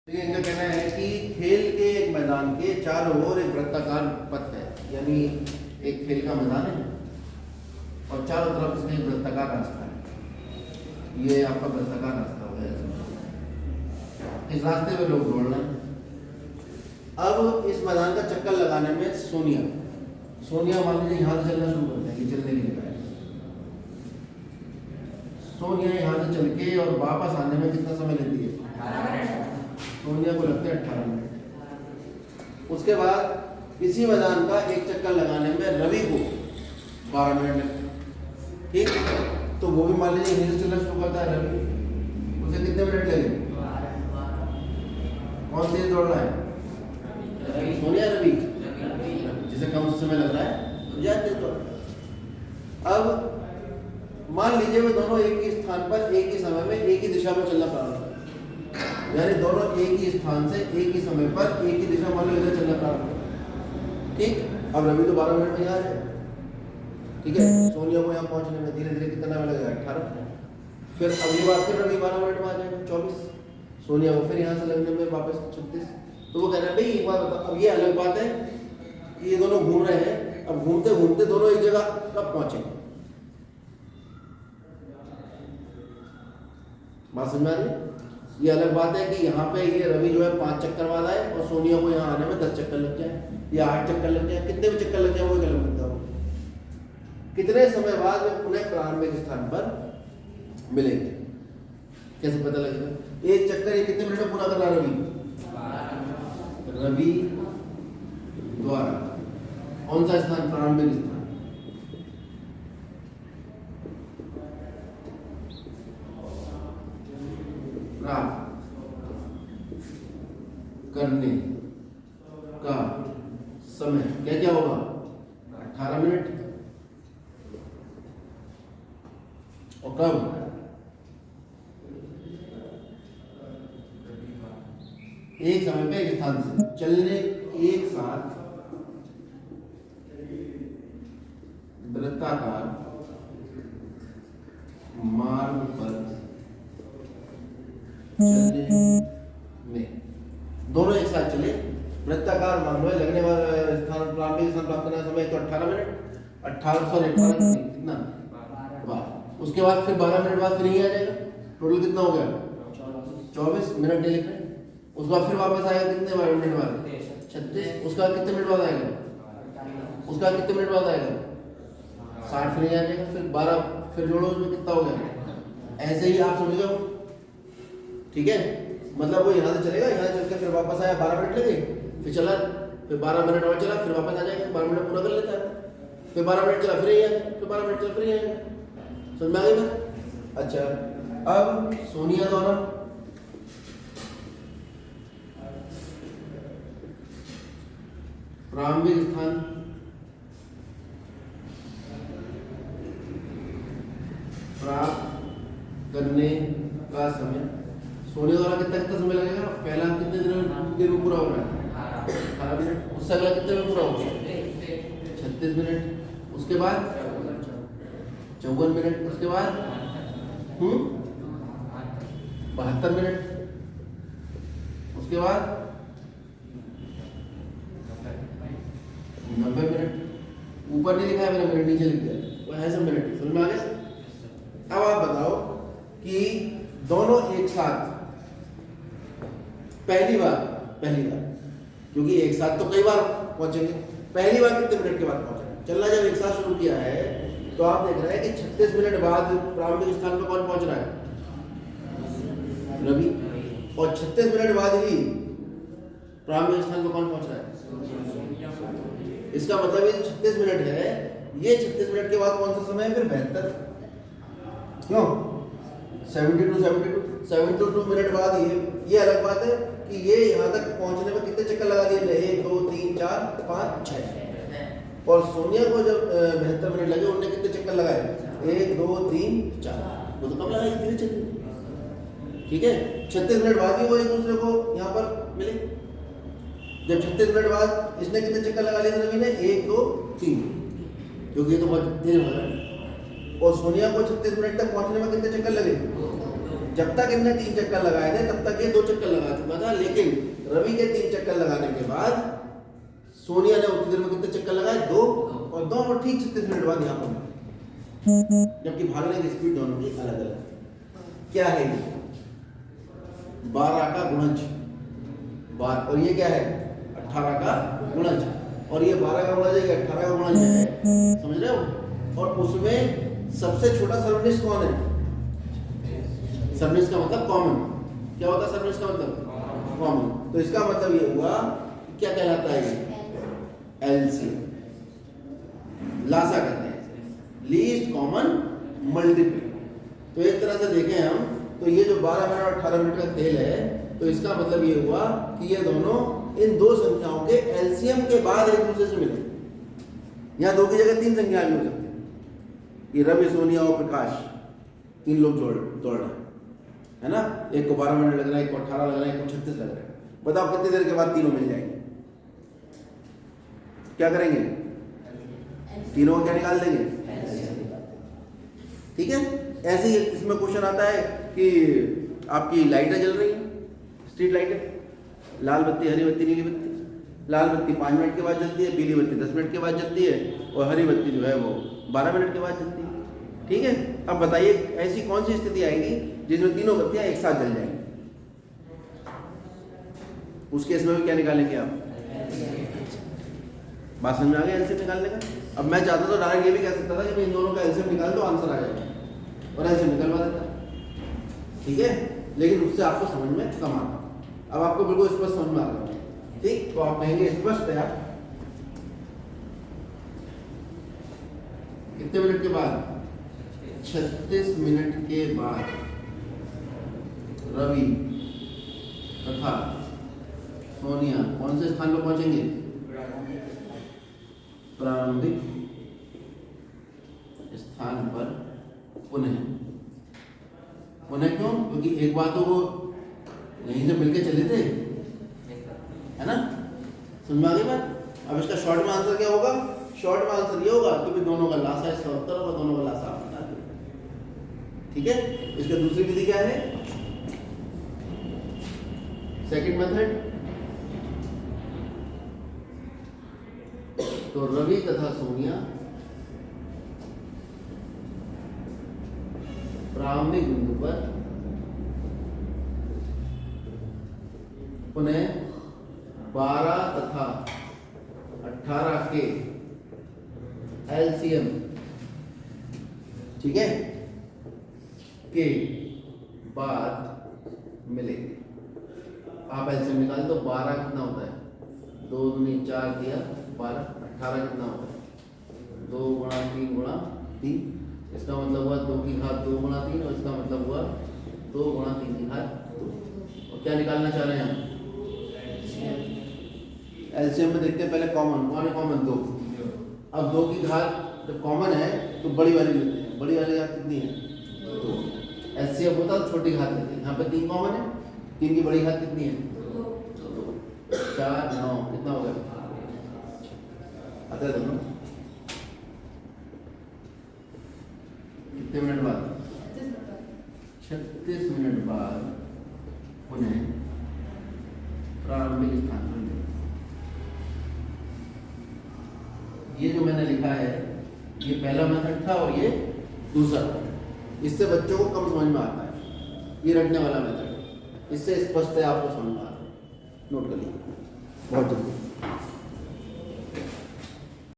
तो इनका कहना है कि खेल के एक मैदान के चारों ओर एक वृत्ताकार पथ है, यानी एक खेल का मैदान है और चारों तरफ इसमें एक वृत्ताकार रास्ता है। ये आपका वृत्ताकार रास्ता हो गया। इस रास्ते में लोग दौड़ रहे हैं। अब इस मैदान का चक्कर लगाने में सोनिया मान लीजिए यहाँ से चलना शुरू करते हैं, ये चलने की जगह है। सोनिया यहाँ से चल के और वापस आने में कितना समय लेती है? सोनिया को लगते हैं 18 मिनट। उसके बाद इसी मैदान का एक चक्कर लगाने में रवि को 12 मिनट लगते हैं। ठीक, तो वो भी मान लीजिए यहीं से चलना शुरू करता है रवि, उसे कितने मिनट लगे? कौन तेज दौड़ रहा है? सोनिया रवि, जिसे कम समय लग रहा है जाते तो। अब मान लीजिए वे दोनों एक ही स्थान पर एक ही समय में एक ही दिशा में चलना प्रारंभ करें, यानी दोनों एक ही स्थान से एक ही समय पर एक ही दिशा मान लो इधर चलना प्रारंभ करें। ठीक, अब रवि तो 12 मिनट में यहाँ है। ठीक है, सोनिया को यहाँ पहुँचने में धीरे धीरे कितना समय लगेगा? 18। फिर अगली बार फिर रवि 12 मिनट में आ जाएगा, 24। सोनिया को फिर यहाँ से लगने में वापस 36। तो वो कह रहे हैं भाई एक बार बताओ, अब ये अलग बात है कि ये दोनों घूम रहे हैं, अब घूमते घूमते दोनों एक जगह कब पहुंचेंगे? बात समझ आ रही है? ये अलग बात है कि यहाँ पे ये रवि जो है 5 चक्कर बाद आए और सोनिया को यहाँ आने में 10 चक्कर लग जाए या 8 चक्कर लग जाए, कितने भी चक्कर लग जाए वो अलग मुद्दा हो। कितने समय बाद वे पुनः प्रारंभिक स्थान पर मिलेंगे, कैसे पता लगेगा? एक चक्कर ये कितने मिनट में पूरा कर रहा रवि द्वारा कौन सा स्थान? प्रारंभिक स्थान। करने का समय क्या क्या होगा? 18 मिनट। और कब? एक समय पे एक स्थान से चलने एक साथ वृत्ताकार मार्ग पर चलने में दोनों एक साथ चले, वृत्ताकार मार्ग में लगने वाला स्थान प्रारंभिक स्थान प्राप्त करने का समय तो 18 मिनट, 18 कितना? 12। उसके बाद फिर 12 मिनट बाद फिर यही आ जाएगा। टोटल कितना हो गया? 24 मिनट नहीं लिख रहे। उसके बाद फिर वापस आएगा कितने मिनट बाद? 36। उसका कितने मिनट बाद आएगा? उसका कितने मिनट बाद आएगा? 60 फिर आ जाएगा। फिर 12 फिर जोड़ो, उसमें कितना हो गया? ऐसे ही आप समझ जाओ। ठीक है, मतलब वो यहाँ से चलेगा, यहाँ चल के फिर वापस आया, 12 मिनट लगे, फिर चला, फिर 12 मिनट और चला, फिर वापस आ जाएगा, 12 मिनट पूरा कर लेता है, फिर 12 मिनट चला, फिर यही आया, फिर 12 मिनट चला, फिर यही आया। समझ में आ गई बात? अच्छा, अब सोनिया द्वारा प्रारंभिक स्थान प्राप्त करने का समय, सोनिया द्वारा कितना समय लगेगा? पहला कितने देर में पूरा हो रहा है? 18 मिनट। उससे अगला कितने में पूरा होगा? 36 मिनट। उसके बाद 54 मिनट। उसके बाद 72 मिनट। उसके बाद 90 मिनट। ऊपर नहीं लिखा है मैंने, मिनट नीचे लिख दिया, वो है सब मिनट। समझ में आ गया? अब आप बताओ कि दोनों एक साथ पहली बार क्योंकि एक साथ तो कई बार पहुंचेंगे, पहली बार कितने मिनट के बाद पहुंचेंगे? चलना जब एक साथ शुरू किया है तो आप देख रहे हैं कि 36 मिनट बाद प्रारंभिक स्थान पर कौन पहुंच रहा है? रवि। और 36 मिनट बाद ही प्रारंभिक स्थान पर कौन पहुंच रहा है? इसका मतलब ये 36 मिनट है, ये 36 मिनट के बाद कौन सा समय है? फिर 72। क्यों? 72 मिनट बाद ये अलग बात है कि ये यहाँ तक पहुँचने में कितने चक्कर लगा दिए? 1 2 3 4 5 6। और सोनिया को जब 72 मिनट लगे, उन्होंने कितने चक्कर लगाए? 1 2 3 4। वो तो कम लगाए, धीरे चलिए। ठीक है, 36 मिनट बाद ही वो एक दूसरे को यहाँ पर मिले। जब 36 मिनट बाद इसने कितने चक्कर लगा लिए रवि ने? 1 2 3, क्योंकि ये तो बहुत देर हो रहा है। और सोनिया को 36 मिनट तक पहुंचने में कितने चक्कर लगे? जब तक इनने 3 चक्कर लगाए थे तब तक ये 2 चक्कर लगा चुका था, लेकिन रवि के 3 चक्कर लगाने के बाद सोनिया ने उतनी देर में कितने चक्कर लगाए? 2, और 2 और ठीक 36 मिनट बाद यहाँ पर, जबकि भागने की स्पीड दोनों की अलग अलग। क्या है ये? 12 का गुणज, और ये क्या है? 18 का गुणज, और ये 12 का गुणज है, 18 का गुणज है, समझ रहे हो? और उसमें सबसे छोटा सर्वनिष्ठ कौन है? सर्वनिष्ठ का मतलब कॉमन। क्या होता है सर्वनिष्ठ का मतलब? कॉमन। तो इसका मतलब ये हुआ, क्या कहलाता है ये? एलसीएम, लासा कहते हैं, लीस्ट कॉमन मल्टीपल। तो एक तरह से देखें हम तो ये जो 12 मिनट और 18 मिनट का खेल है, तो इसका मतलब ये हुआ कि ये दोनों इन 2 संख्याओं के एलसीएम के बाद एक दूसरे से मिले। यहाँ 2 की जगह 3 संख्याएं भी हो सकती हैं। ये रवि, सोनिया और प्रकाश 3 लोग दौड़ रहे है ना। एक को 12 मिनट लग रहा है, एक को 18 लग रहा है, एक को 36 लग रहा है। बताओ कितनी देर के बाद तीनों मिल जाएंगे? क्या करेंगे? तीनों को क्या निकाल देंगे? ठीक है। ऐसे ही इसमें क्वेश्चन आता है कि आपकी लाइटें जल रही हैं, स्ट्रीट लाइटें, लाल बत्ती, हरी बत्ती, नीली बत्ती। लाल बत्ती 5 मिनट के बाद जलती है, पीली बत्ती 10 मिनट के बाद जलती है, और हरी बत्ती जो है वो 12 मिनट के बाद जलती है। ठीक है। अब बताइए ऐसी कौन सी स्थिति आएगी जिसमें तीनों बत्तियां एक साथ जल जाएंगी? उस केस में भी क्या निकालेंगे आप? बात समझ में आ गया एलसीएम निकालने का? अब मैं चाहता तो डायरेक्ट ये भी कह सकता था कि इन दोनों का एलसीएम निकाल दो, आंसर आ जाएगा, और एलसीएम निकलवा देता। ठीक है, लेकिन उससे आपको समझ में कम आता। अब आपको बिल्कुल स्पष्ट समझ में आ रहा है। ठीक, तो आप कहेंगे स्पष्ट है। कितने मिनट के बाद? 36 मिनट के बाद रवि तथा सोनिया कौन से स्थान पर पहुंचेंगे? प्रारंभिक स्थान पर पुनः। क्यों? क्योंकि एक बार तो वो यहीं से मिलके चले थे, है ना। समझ में आ गई बात? अब इसका शॉर्ट में आंसर क्या होगा? शॉर्ट में आंसर ये होगा कि दोनों का लासा इसका उत्तर होगा, दोनों का लासा आप बता दो। ठीक है। इसका दूसरी विधि क्या है? Second method. तो रवि तथा सोनिया प्रारंभिक बिंदु पर पुनः 12 तथा 18 के एलसीएम, ठीक है, के बाद मिलेंगे। आप एलसीएम निकाल दो। 12 कितना होता है? 2 दूनी 4 दिया 12। 18 कितना होता है? 2 गुणा 3 गुणा 3। इसका मतलब हुआ 2 की घात 2 गुणा 3, और इसका मतलब हुआ 2 गुणा 3 की घात 2। और क्या निकालना चाह रहे हैं हम? एलसीएम में देखते हैं पहले कॉमन। कौन है कॉमन? 2। अब 2 की घात जब कॉमन है तो बड़ी वाली लेते हैं। बड़ी वाली घात कितनी है? 2। एलसीएम होता तो छोटी घात लेते हैं। यहाँ पे 3 कॉमन है, 3 की बड़ी घात कितनी है? 2। 4 9 कितना हो गया? आता है दोनों। कितने मिनट बाद? 36 मिनट बाद पुनः प्रारंभिक स्थान पर। ये जो मैंने लिखा है ये पहला मेथड था और ये दूसरा था। इससे बच्चों को कम समझ में आता है। ये रटने वाला मेथड, इससे स्पष्ट है, आपको समझ में आ रहा है। नोट कर लीजिए बहुत जल्दी।